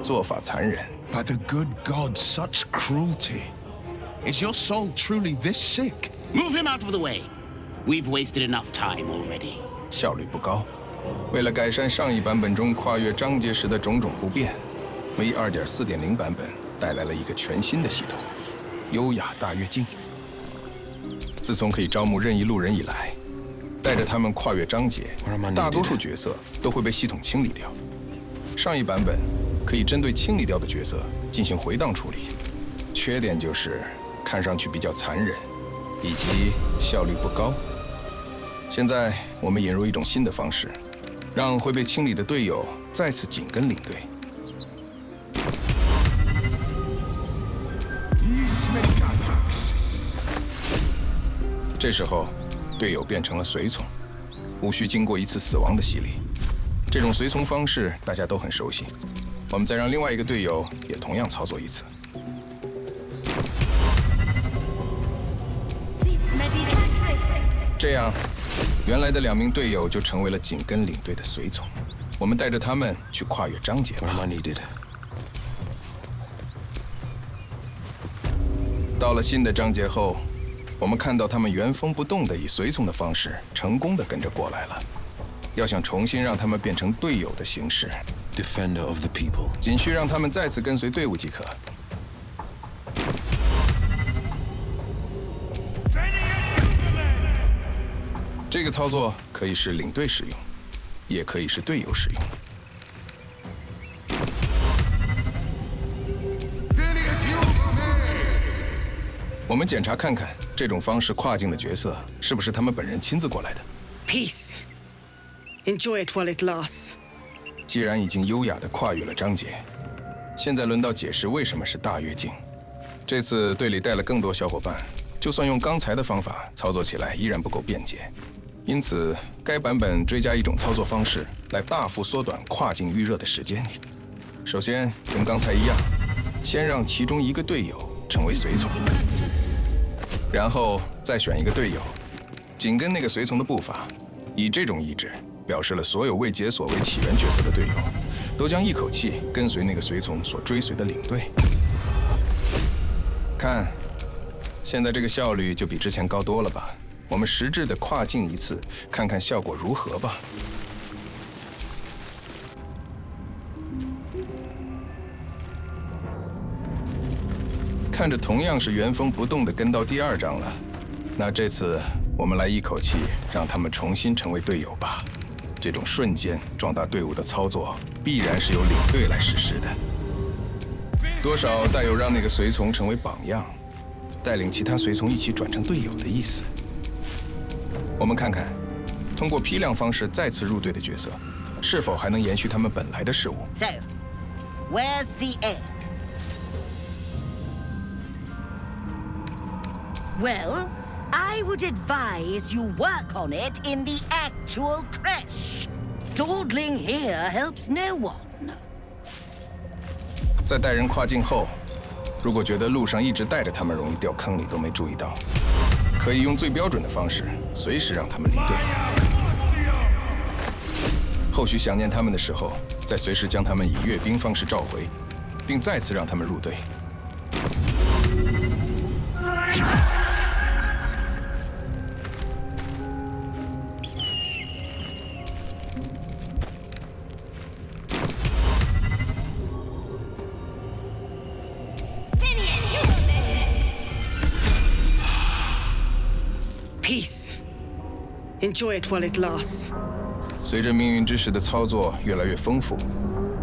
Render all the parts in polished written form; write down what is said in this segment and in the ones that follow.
做法残忍。By the good gods, such cruelty. Is your soul truly this sick? Move him out of the way. We've wasted enough time already. 效率不高。为了改善上一版本中跨越章节时的种种不便，V2.4.0 版本带来了一个全新的系统——优雅大跃进。自从可以招募任意路人以来，带着他们跨越章节，大多数角色都会被系统清理掉。上一版本可以针对清理掉的角色进行回档处理，缺点就是看上去比较残忍，以及效率不高。现在我们引入一种新的方式，让会被清理的队友再次紧跟领队。这时候，队友变成了随从，无需经过一次死亡的洗礼。这种随从方式大家都很熟悉。我们再让另外一个队友也同样操作一次。这样，原来的2名队友就成为了紧跟领队的随从。我们带着他们去跨越章节吧。到了新的章节后，我们看到他们原封不动地以随从的方式成功地跟着过来了。要想重新让他们变成队友的形式 Defender of the people. 仅需让他们再次跟随队伍即可。这个操作可以是领队使用，也可以是队友使用。我们检查看看，这种方式跨境的角色是不是他们本人亲自过来的。Peace. Enjoy it while it lasts. 既然已经优雅地跨越了章节，现在轮到解释为什么是大跃进。这次队里带了更多小伙伴，就算用刚才的方法操作起来依然不够便捷。因此，该版本追加一种操作方式，来大幅缩短跨境预热的时间。首先，跟刚才一样，先让其中一个队友成为随从，然后再选一个队友，紧跟那个随从的步伐。以这种意志，表示了所有未解锁为起源角色的队友，都将一口气跟随那个随从所追随的领队。看，现在这个效率就比之前高多了吧？我们实质的跨境一次，看看效果如何吧。看着同样是原封不动地跟到第2章了，那这次我们来一口气让他们重新成为队友吧。这种瞬间壮大队伍的操作，必然是由领队来实施的。多少带有让那个随从成为榜样，带领其他随从一起转成队友的意思。我们看看，通过批量方式再次入队的角色，是否还能延续他们本来的事物。 So, where's the egg? Well, I would advise you work on it in the actual creche. Dawdling here helps no one. 在带人跨境后，如果觉得路上一直带着他们容易掉坑里都没注意到，可以用最标准的方式，随时让他们离队。后续想念他们的时候，再随时将他们以阅兵方式召回，并再次让他们入队。Peace. Enjoy it while it lasts. 随着命运之石的操作越来越丰富，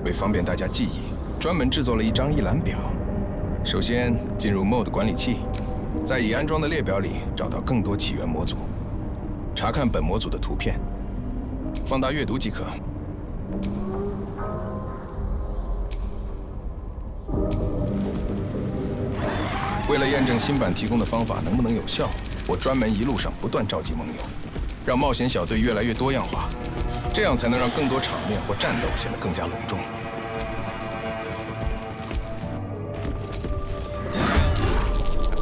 为方便大家记忆，专门制作了一张一览表。首先进入 Mode 管理器，在已安装的列表里找到更多起源模组，查看本模组的图片，放大阅读即可。为了验证新版提供的方法能不能有效，我专门一路上不断召集盟友，让冒险小队越来越多样化，这样才能让更多场面或战斗显得更加隆重。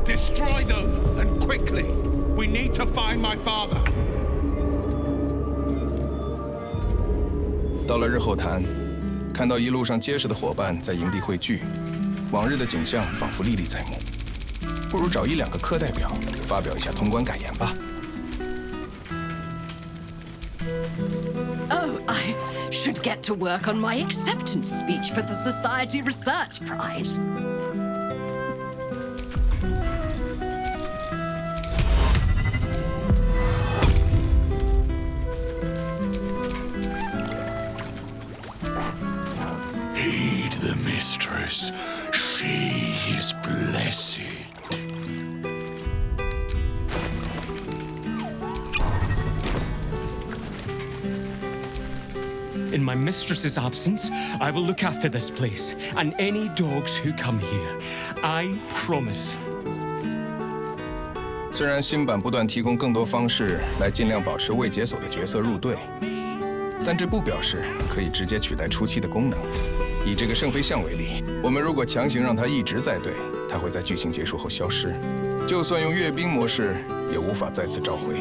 Destroy them, and quickly. We need to find my father. 到了日后潭，看看到一路上结实的伙伴在营地汇聚，往日的景象仿佛历历在目。不如找1-2个课代表发表一下通关感言吧。Oh, I should get to work on my acceptance speech for the Society Research Prize. Heed the mistress. She is blessed. In my mistress's absence, I will look after this place and any dogs who come here. I promise. 虽然新版不断提供更多方式来尽量保持未解锁的角色入队，但这不表示可以直接取代初期的功能。以这个圣飞象为例，我们如果强行让它一直在队，它会在剧情结束后消失，就算用阅兵模式，也无法再次召回。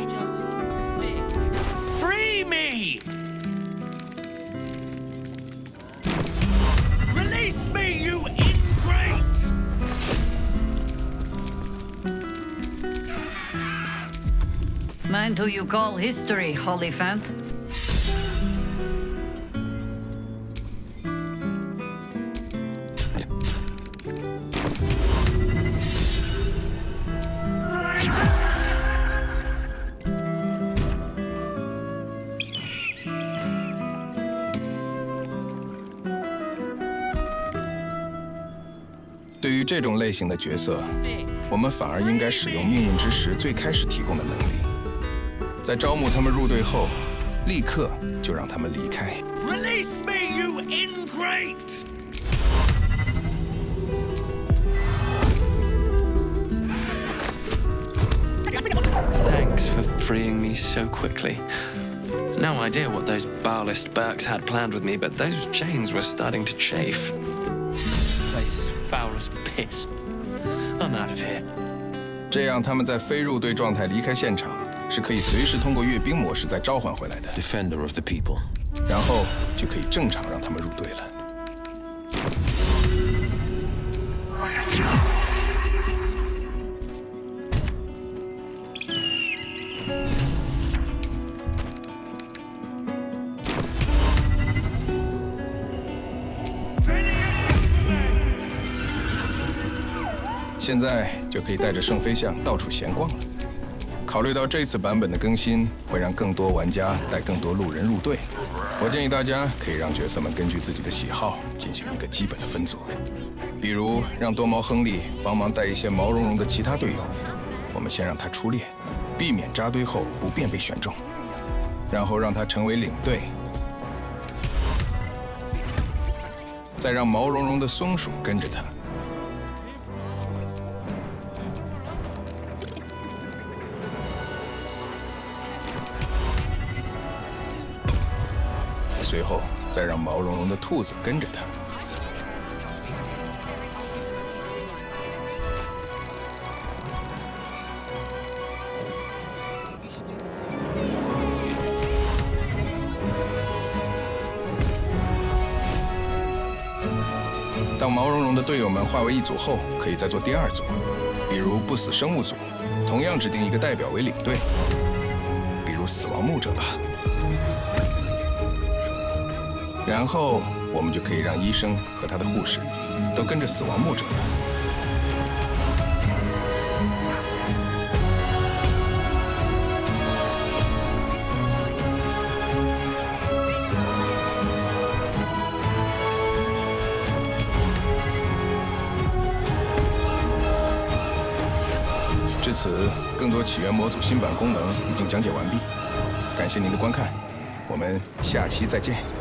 Free me! Release me, you ingrate! Mind who you call history, Hollyphant?对于这种类型的角色，我们反而应该使用命运之石最开始提供的能力，在招募他们入队后，立刻就让他们离开。Release me, you ingrate! Thanks for freeing me so quickly. No idea what those Baalist Burks had planned with me, but those chains were starting to chafe. This place is foul as piss. I'm out of here. 这样他们在非入队状态离开现场，是可以随时通过阅兵模式再召唤回来的。 Defender of the people. 然后就可以正常让他们入队了。现在就可以带着圣飞象到处闲逛了。考虑到这次版本的更新会让更多玩家带更多路人入队，我建议大家可以让角色们根据自己的喜好进行一个基本的分组，比如让多毛亨利帮忙带一些毛茸茸的其他队友。我们先让他出列，避免扎堆后不便被选中，然后让他成为领队，再让毛茸茸的松鼠跟着他。 随后再让毛茸茸的兔子跟着他。当毛茸茸的队友们化为一组后，可以再做第二组，比如不死生物组，同样指定一个代表为领队，比如死亡牧者吧。 然后我们就可以让医生和他的护士都跟着死亡牧者了。至此，更多起源模组新版功能已经讲解完毕。感谢您的观看，我们下期再见。